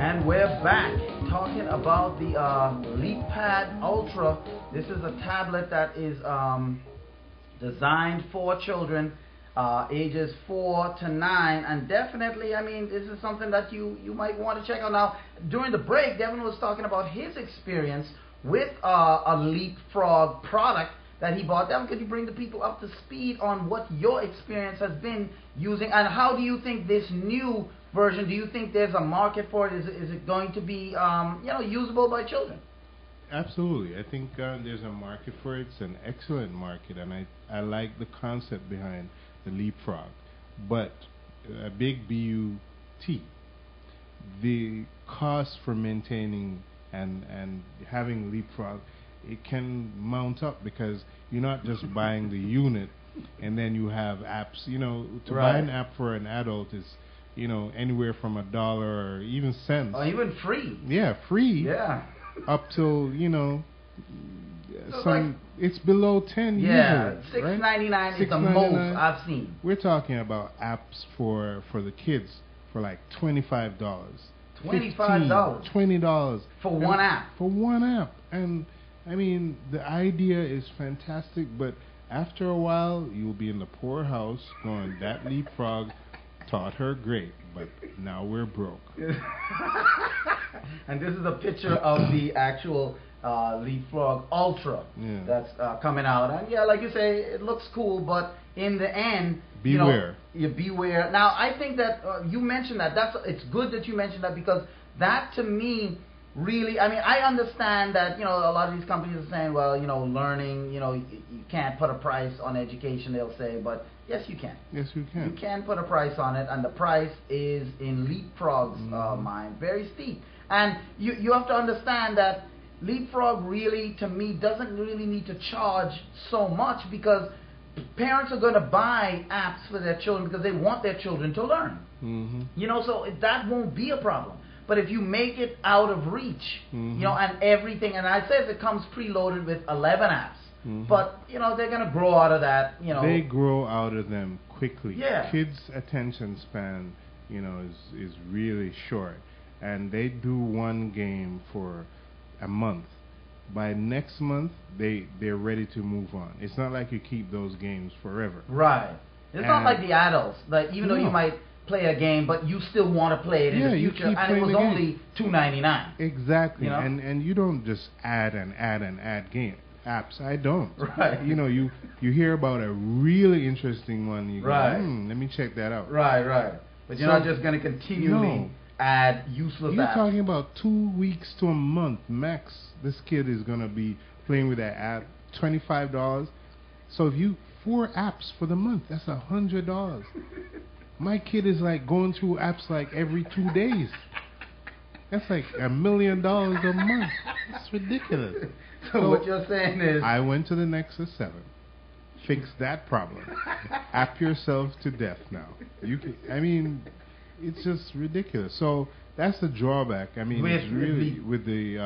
And we're back talking about the Leapfrog Ultra. This is a tablet that is designed for children ages 4 to 9, and definitely, I mean, this is something that you might want to check out. Now, during the break, Devin was talking about his experience with a Leapfrog product that he bought. Devin, could you bring the people up to speed on what your experience has been using, and how do you think this new version, do you think there's a market for it? Is it going to be usable by children? Absolutely. I think there's a market for it. It's an excellent market, and I like the concept behind the Leapfrog. But a big BUT, the cost for maintaining and having Leapfrog, it can mount up because you're not just buying the unit and then you have apps. To buy an app for an adult is anywhere from $1 or even cents. Or even free. Yeah, free. Yeah. Up till so it's below 10. Yeah, usually, $6.99 right? is the most I've seen. We're talking about apps for the kids for like $25. $25. $20 for one app. For one app, and I mean the idea is fantastic, but after a while you'll be in the poorhouse going, that Leapfrog taught her great, but now we're broke. And this is a picture of the actual Leapfrog Ultra that's coming out. And yeah, like you say, it looks cool, but in the end, beware. You beware. Now, I think that you mentioned that. It's good that you mentioned that, because that to me really, I mean, I understand that, a lot of these companies are saying, well, learning, you can't put a price on education, they'll say, but yes, you can. Yes, you can. You can put a price on it, and the price is, in Leapfrog's mind, very steep. And you have to understand that Leapfrog really, to me, doesn't really need to charge so much, because parents are going to buy apps for their children because they want their children to learn. So that won't be a problem. But if you make it out of reach, and everything, and I said it comes preloaded with 11 apps, but they're gonna grow out of that. They grow out of them quickly. Yeah. Kids' attention span, is really short, and they do one game for a month. By next month, they're ready to move on. It's not like you keep those games forever. Right. It's not like the adults. Like, even though you might play a game, but you still want to play it in the future, and it was only $2.99. Exactly. And you don't just add apps. I don't. Right. You hear about a really interesting one, you go, let me check that out. Right. But you're not just going to continually add useless You're apps. talking about 2 weeks to a month max. This kid is going to be playing with that app. $25. So if 4 apps for the month, that's $100. My kid is like going through apps like every 2 days. That's like $1 million a month. It's ridiculous. So what you're saying is, I went to the Nexus 7. Fix that problem. App yourself to death now. It's just ridiculous. So that's the drawback. I mean, it's really with the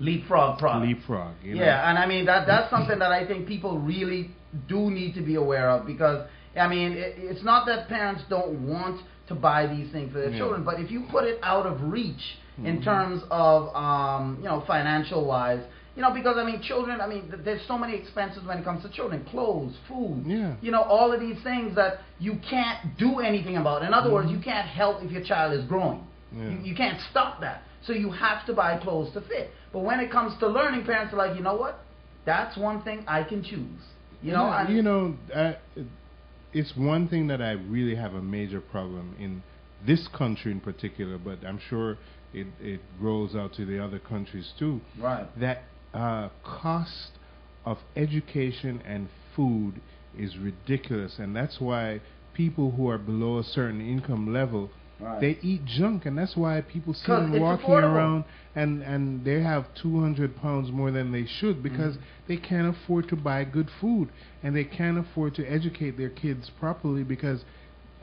Leapfrog product. Leapfrog. Yeah, and I mean that's something that I think people really do need to be aware of, because I mean it's not that parents don't want to buy these things for their children, but if you put it out of reach in terms of financial wise. Because I mean, children. I mean, there's so many expenses when it comes to children: clothes, food. Yeah. All of these things that you can't do anything about. In other words, you can't help if your child is growing. Yeah. You can't stop that. So you have to buy clothes to fit. But when it comes to learning, parents are like, you know what? That's one thing I can choose. It's one thing that I really have a major problem in this country in particular, but I'm sure it grows out to the other countries too. Right. That cost of education and food is ridiculous, and that's why people who are below a certain income level, they eat junk, and that's why people see them walking around and they have 200 pounds more than they should, because they can't afford to buy good food, and they can't afford to educate their kids properly because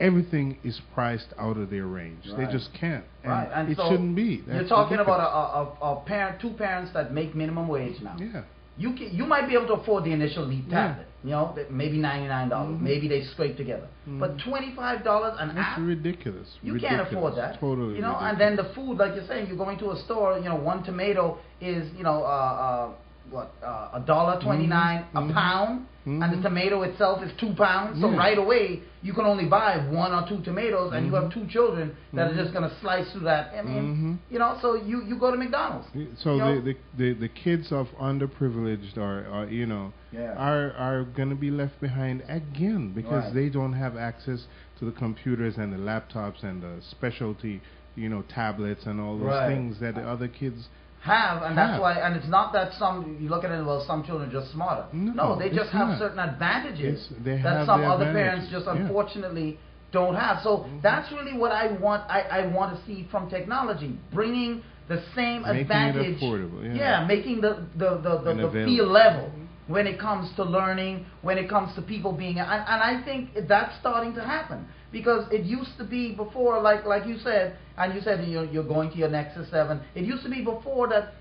everything is priced out of their range. They just can't. And it shouldn't be. You're talking about a parent, 2 parents that make minimum wage now. Yeah. you might be able to afford the initial Leap tablet. You know, maybe $99. Maybe they scrape together. But $25 an app? That's ridiculous. You can't afford that. Totally You know, ridiculous. and then the food, like you're saying, you're going to a store, you know, one tomato is, you know, $1.29 a pound, and the tomato itself is 2 pounds. So right away, you can only buy 1 or 2 tomatoes, and you have 2 children that are just going to slice through that. I mean, you know, so you go to McDonald's. So you know? the kids of underprivileged or you know are going to be left behind again because they don't have access to the computers and the laptops and the specialty, you know, tablets and all those things that the other kids have, and that's why, and it's not that you look at it, well, some children are just smarter. No, they just have certain advantages that some other parents just unfortunately don't have. So that's really what I want to see from technology, bringing the same advantage, it affordable, making the feel level when it comes to learning, when it comes to people being, and I think that's starting to happen. Because it used to be before, like you said, and you said you're going to your Nexus 7, it used to be before that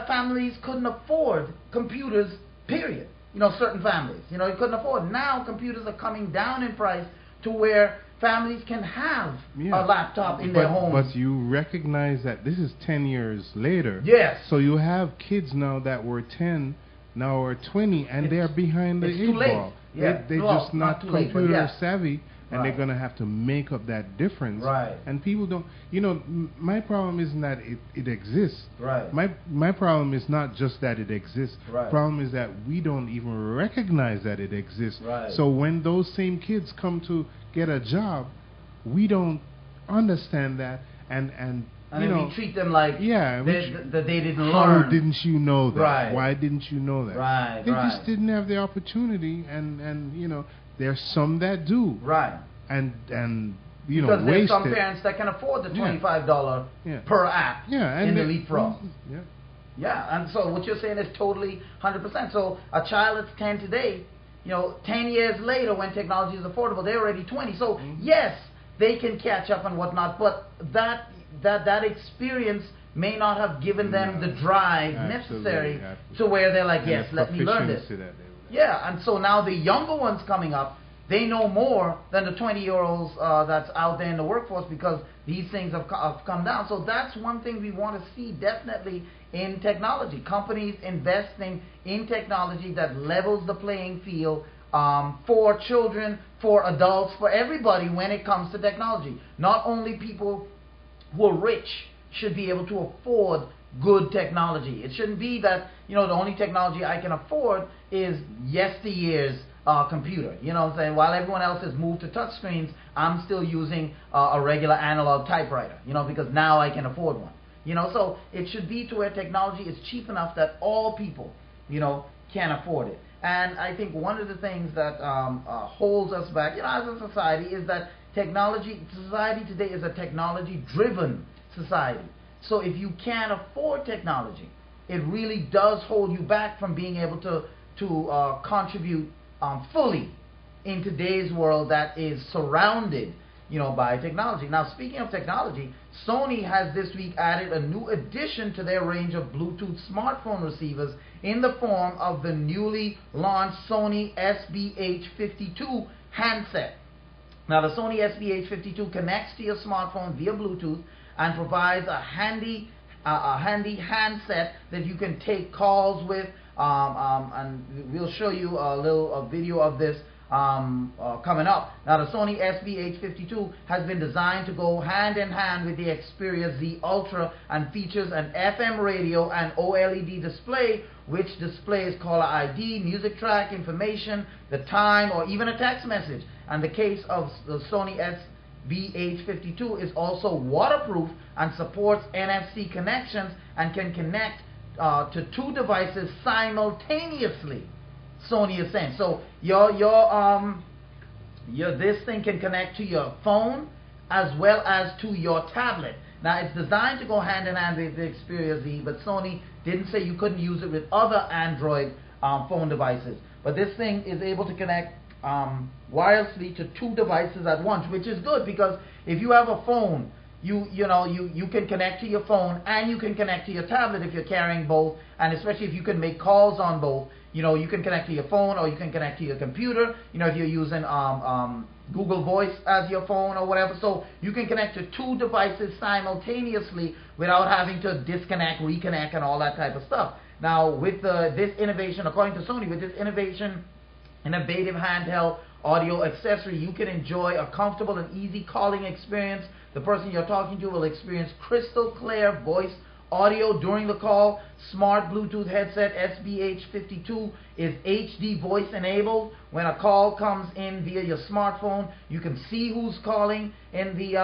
families couldn't afford computers, period. You know, certain families, you know, they couldn't afford. Now computers are coming down in price to where families can have a laptop in their homes. But you recognize that this is 10 years later. Yes. So you have kids now that were 10, now are 20, and they're behind the eight ball. Yeah. They're just not computer savvy. And they're going to have to make up that difference. And people don't, you know, my problem isn't that it exists. My problem is not just that it exists. The problem is that we don't even recognize that it exists. So when those same kids come to get a job, we don't understand that. And you know, we treat them like they didn't learn. How didn't you know that? Why didn't you know that? They just didn't have the opportunity, and you know, there's some that do. And you know, because there's some parents that can afford the $25 per app in the Leapfrog. And so what you're saying is totally 100%. So a child that's 10 today, you know, 10 years later when technology is affordable, they're already 20. So yes, they can catch up and whatnot, but that experience may not have given them the drive necessary to where they're like, yes, let me learn this. And so now the younger ones coming up, they know more than the 20-year-olds that's out there in the workforce because these things have come down. So that's one thing we want to see definitely in technology. Companies investing in technology that levels the playing field for children, for adults, for everybody when it comes to technology. Not only people who are rich should be able to afford good technology. It shouldn't be that, you know, the only technology I can afford is yesteryear's computer. You know what I'm saying? While everyone else has moved to touch screens, I'm still using a regular analog typewriter, you know, because now I can afford one. You know, so it should be to where technology is cheap enough that all people, you know, can afford it. And I think one of the things that holds us back, you know, as a society is that society today is a technology-driven society. So if you can't afford technology, it really does hold you back from being able to contribute fully in today's world that is surrounded, you know, by technology. Now, speaking of technology, Sony has this week added a new addition to their range of Bluetooth smartphone receivers in the form of the newly launched Sony SBH52 handset. Now, the Sony SBH52 connects to your smartphone via Bluetooth and provides a handy handset that you can take calls with, and we'll show you a video of this coming up. Now, the Sony SBH52 has been designed to go hand in hand with the Xperia Z Ultra and features an FM radio and OLED display, which displays caller ID, music track information, the time, or even a text message. And the case of the Sony SBH52 is also waterproof and supports NFC connections and can connect to 2 devices simultaneously. Sony is saying. So this thing can connect to your phone as well as to your tablet. Now, it's designed to go hand in hand with the Xperia Z, but Sony didn't say you couldn't use it with other Android phone devices. But this thing is able to connect wirelessly to 2 devices at once, which is good because if you have a phone, you can connect to your phone and you can connect to your tablet if you're carrying both, and especially if you can make calls on both. You can connect to your phone or you can connect to your computer. If you're using Google Voice as your phone or whatever, so you can connect to two devices simultaneously without having to disconnect, reconnect, and all that type of stuff. Now, with this innovation, according to Sony, with this innovative handheld audio accessory, you can enjoy a comfortable and easy calling experience. The person you're talking to will experience crystal clear voice audio during the call. Smart Bluetooth headset SBH52 is HD voice enabled. When a call comes in via your smartphone, you can see who's calling in the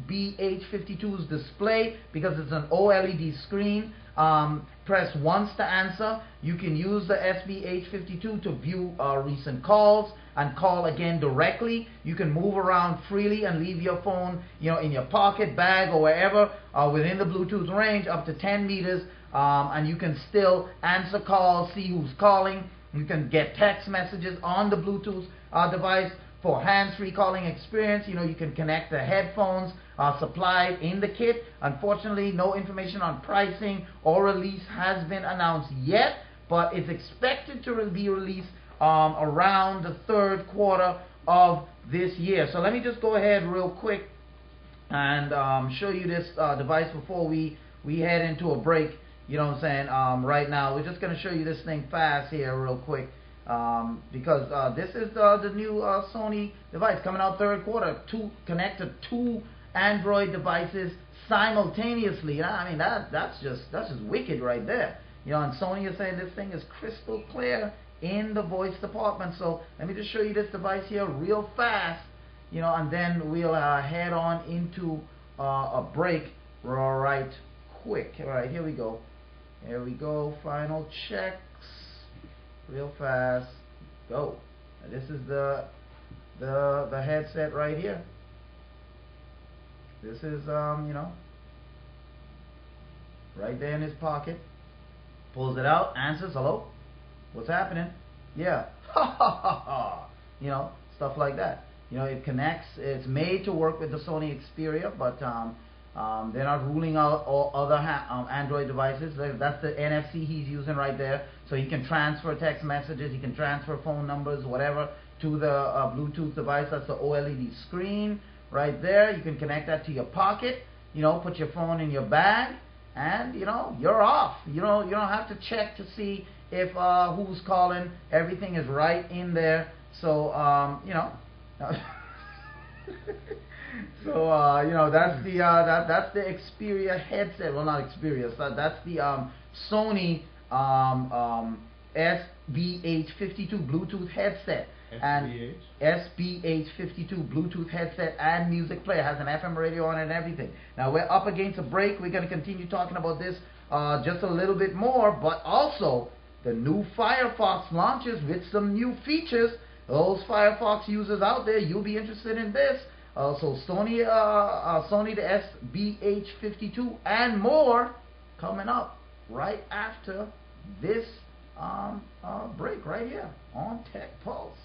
SBH52's display because it's an OLED screen. Press once to answer. You can use the SBH52 to view recent calls and call again directly. You can move around freely and leave your phone, in your pocket, bag, or wherever within the Bluetooth range up to 10 meters, and you can still answer calls, see who's calling. You can get text messages on the Bluetooth device. For hands-free calling experience, you can connect the headphones supplied in the kit. Unfortunately, no information on pricing or release has been announced yet, but it's expected to be released around the third quarter of this year. So let me just go ahead real quick and show you this device before we head into a break. You know what I'm saying? Right now, we're just going to show you this thing fast here real quick. Because this is the new Sony device coming out third quarter. Connect to two Android devices simultaneously. I mean, that's just wicked right there. And Sony is saying this thing is crystal clear in the voice department. So let me just show you this device here real fast. And then we'll head on into a break right quick. All right, here we go. Here we go. Final checks. Real fast. Go. Now this is the headset right here. This is right there in his pocket. Pulls it out, answers, hello? What's happening? Yeah. Stuff like that. It connects. It's made to work with the Sony Xperia, but they're not ruling out all other Android devices. That's the NFC he's using right there. So he can transfer text messages, he can transfer phone numbers, whatever, to the Bluetooth device. That's the OLED screen right there. You can connect that to your pocket. Put your phone in your bag, and you're off. You don't have to check to see if who's calling. Everything is right in there. So So that's the Xperia headset. Well, not Xperia. So that's the Sony SBH52 Bluetooth headset. And SBH52 Bluetooth headset and music player. Has an FM radio on it and everything. Now we're up against a break. We're going to continue talking about this just a little bit more, but also the new Firefox launches with some new features. Those Firefox users out there, you'll be interested in this. So Sony the SBH52 and more coming up right after this break right here on Tech Pulse.